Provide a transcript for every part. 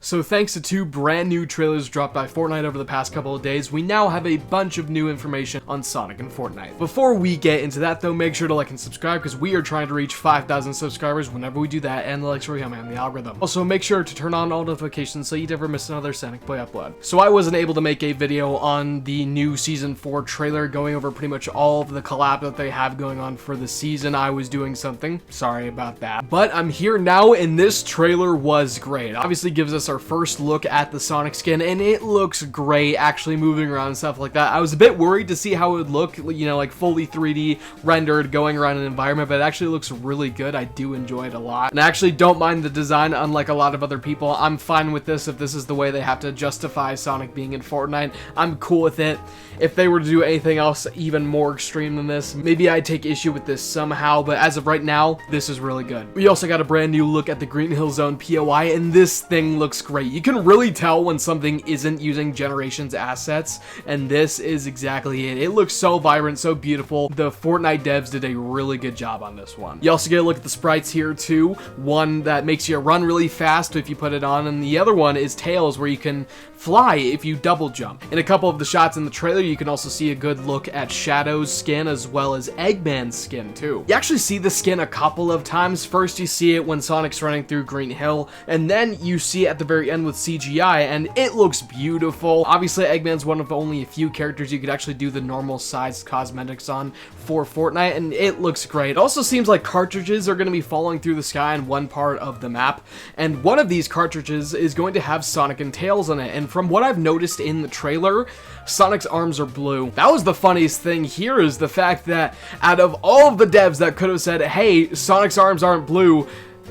So thanks to 2 brand new trailers dropped by Fortnite over the past couple of days, we now have a bunch of new information on Sonic and Fortnite. Before we get into that though, make sure to like and subscribe because we are trying to reach 5,000 subscribers. Whenever we do that, and the likes really help me on the algorithm. Also, make sure to turn on all notifications so you never miss another Sonic Boy upload. So I wasn't able to make a video on the new Season 4 trailer going over pretty much all of the collab that they have going on for the season. I was doing something. Sorry about that. But I'm here now, and this trailer was great. It obviously gives us our first look at the Sonic skin, and it looks great actually moving around and stuff like that. I was a bit worried to see how it would look, you know, like fully 3D rendered going around an environment, but it actually looks really good. I do enjoy it a lot, and I actually don't mind the design unlike a lot of other people. I'm fine with this if this is the way they have to justify Sonic being in Fortnite. I'm cool with it. If they were to do anything else even more extreme than this, maybe I'd take issue with this somehow, but as of right now, this is really good. We also got a brand new look at the Green Hill Zone POI, and this thing looks great. You can really tell when something isn't using Generations assets, and this is exactly it. It looks so vibrant, so beautiful. The Fortnite devs did a really good job on this one. You also get a look at the sprites here too. One that makes you run really fast if you put it on, and the other one is Tails, where you can fly if you double jump. In a couple of the shots in the trailer, you can also see a good look at Shadow's skin as well as Eggman's skin too. You actually see the skin a couple of times. First you see it when Sonic's running through Green Hill, and then you see it at the very end with CGI, and it looks beautiful. Obviously Eggman's one of only a few characters you could actually do the normal sized cosmetics on for Fortnite, and it looks great. It also seems like cartridges are going to be falling through the sky in one part of the map, and one of these cartridges is going to have Sonic and Tails in it, and from what I've noticed in the trailer, Sonic's arms are blue. That was the funniest thing here, is the fact that out of all of the devs that could have said, hey, Sonic's arms aren't blue,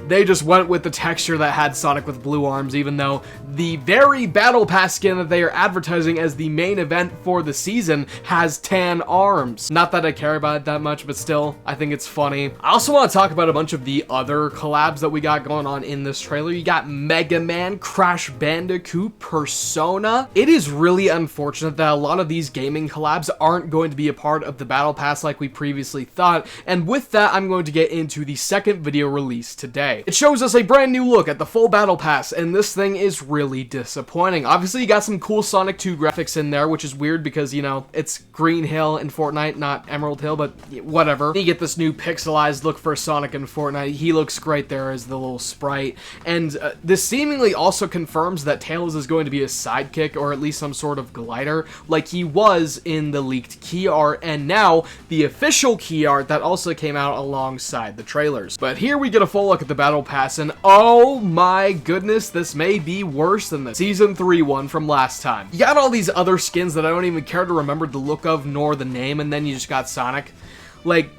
they just went with the texture that had Sonic with blue arms, even though the very Battle Pass skin that they are advertising as the main event for the season has tan arms. Not that I care about it that much, but still, I think it's funny. I also want to talk about a bunch of the other collabs that we got going on in this trailer. You got Mega Man, Crash Bandicoot, Persona. It is really unfortunate that a lot of these gaming collabs aren't going to be a part of the Battle Pass like we previously thought, and with that, I'm going to get into the second video released today. It shows us a brand new look at the full Battle Pass, and this thing is really disappointing. Obviously, you got some cool Sonic 2 graphics in there, which is weird because, you know, it's Green Hill in Fortnite, not Emerald Hill, but whatever. You get this new pixelized look for Sonic in Fortnite. He looks great there as the little sprite, and this seemingly also confirms that Tails is going to be a sidekick, or at least some sort of glider, like he was in the leaked key art, and now the official key art that also came out alongside the trailers. But here we get a full look at the Battle Pass, and oh my goodness, this may be worse than the Season 3 one from last time. You got all these other skins that I don't even care to remember the look of nor the name, and then you just got Sonic. Like,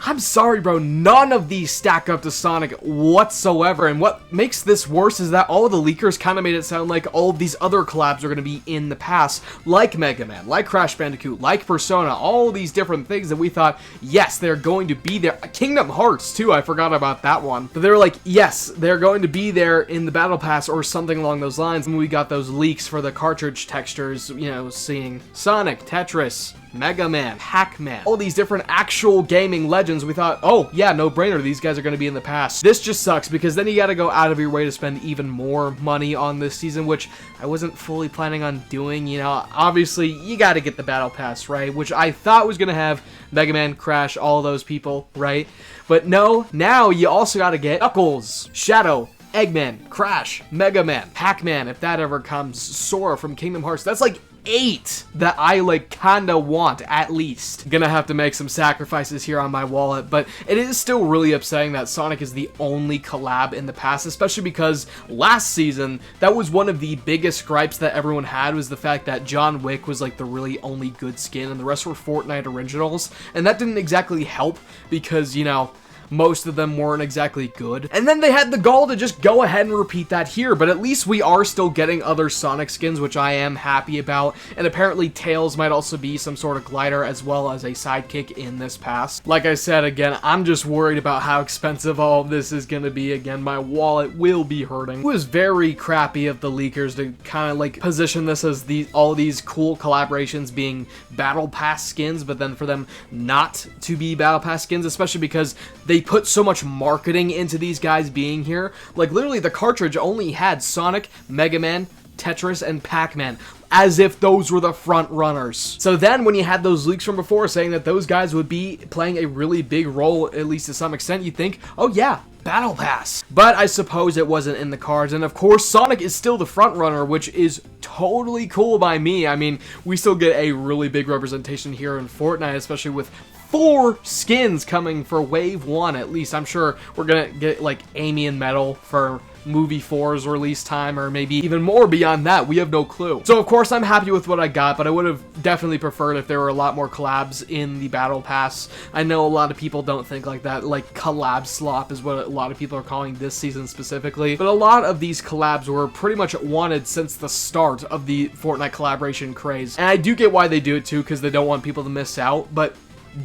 I'm sorry, bro, none of these stack up to Sonic whatsoever, and what makes this worse is that all of the leakers kind of made it sound like all of these other collabs are going to be in the past, like Mega Man, like Crash Bandicoot, like Persona, all of these different things that we thought, yes, they're going to be there. Kingdom Hearts, too, I forgot about that one. But they were like, yes, they're going to be there in the Battle Pass or something along those lines, and we got those leaks for the cartridge textures, you know, seeing Sonic, Tetris, Mega Man, Pac-Man, all these different actual gaming legends. We thought, oh yeah, no brainer, these guys are going to be in the past. This just sucks because then you got to go out of your way to spend even more money on this season, which I wasn't fully planning on doing. You know, obviously you got to get the Battle Pass, right? Which I thought was going to have Mega Man, Crash, all those people, right? But no, now you also got to get Knuckles, Shadow, Eggman, Crash, Mega Man, Pac-Man, if that ever comes, Sora from Kingdom Hearts. That's like 8 that I like kinda want, at least. Gonna have to make some sacrifices here on my wallet, but it is still really upsetting that Sonic is the only collab in the past, especially because last season, that was one of the biggest gripes that everyone had, was the fact that John Wick was like the really only good skin and the rest were Fortnite originals, and that didn't exactly help because, you know, most of them weren't exactly good. And then they had the gall to just go ahead and repeat that here, but at least we are still getting other Sonic skins, which I am happy about, and apparently Tails might also be some sort of glider as well as a sidekick in this pass. Like I said, again, I'm just worried about how expensive all of this is gonna be. Again, my wallet will be hurting. It was very crappy of the leakers to kind of like position this as all these cool collaborations being Battle Pass skins, but then for them not to be Battle Pass skins, especially because they put so much marketing into these guys being here. Like, literally, the cartridge only had Sonic, Mega Man, Tetris, and Pac-Man, as if those were the front runners. So then when you had those leaks from before saying that those guys would be playing a really big role, at least to some extent, you think, oh yeah, Battle Pass. But I suppose it wasn't in the cards, and of course Sonic is still the front runner, which is totally cool by me. I mean, we still get a really big representation here in Fortnite, especially with 4 skins coming for Wave 1 at least. I'm sure we're gonna get like Amy and Metal for movie 4's release time, or maybe even more beyond that. We have no clue. So of course I'm happy with what I got, but I would have definitely preferred if there were a lot more collabs in the Battle Pass. I know a lot of people don't think like that, like collab slop is what a lot of people are calling this season specifically, but a lot of these collabs were pretty much wanted since the start of the Fortnite collaboration craze. And I do get why they do it too, because they don't want people to miss out, but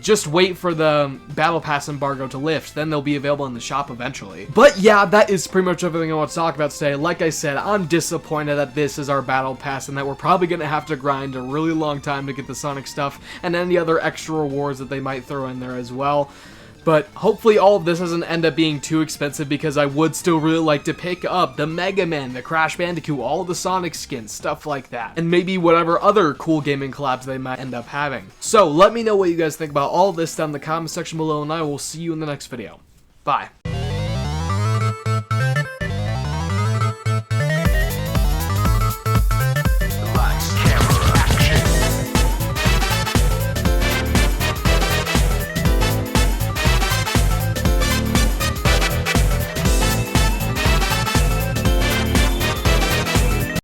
just wait for the Battle Pass embargo to lift, then they'll be available in the shop eventually. But yeah, that is pretty much everything I want to talk about today. Like I said, I'm disappointed that this is our Battle Pass and that we're probably going to have to grind a really long time to get the Sonic stuff and any other extra rewards that they might throw in there as well. But hopefully all of this doesn't end up being too expensive, because I would still really like to pick up the Mega Man, the Crash Bandicoot, all of the Sonic skins, stuff like that. And maybe whatever other cool gaming collabs they might end up having. So let me know what you guys think about all of this down in the comment section below, and I will see you in the next video. Bye.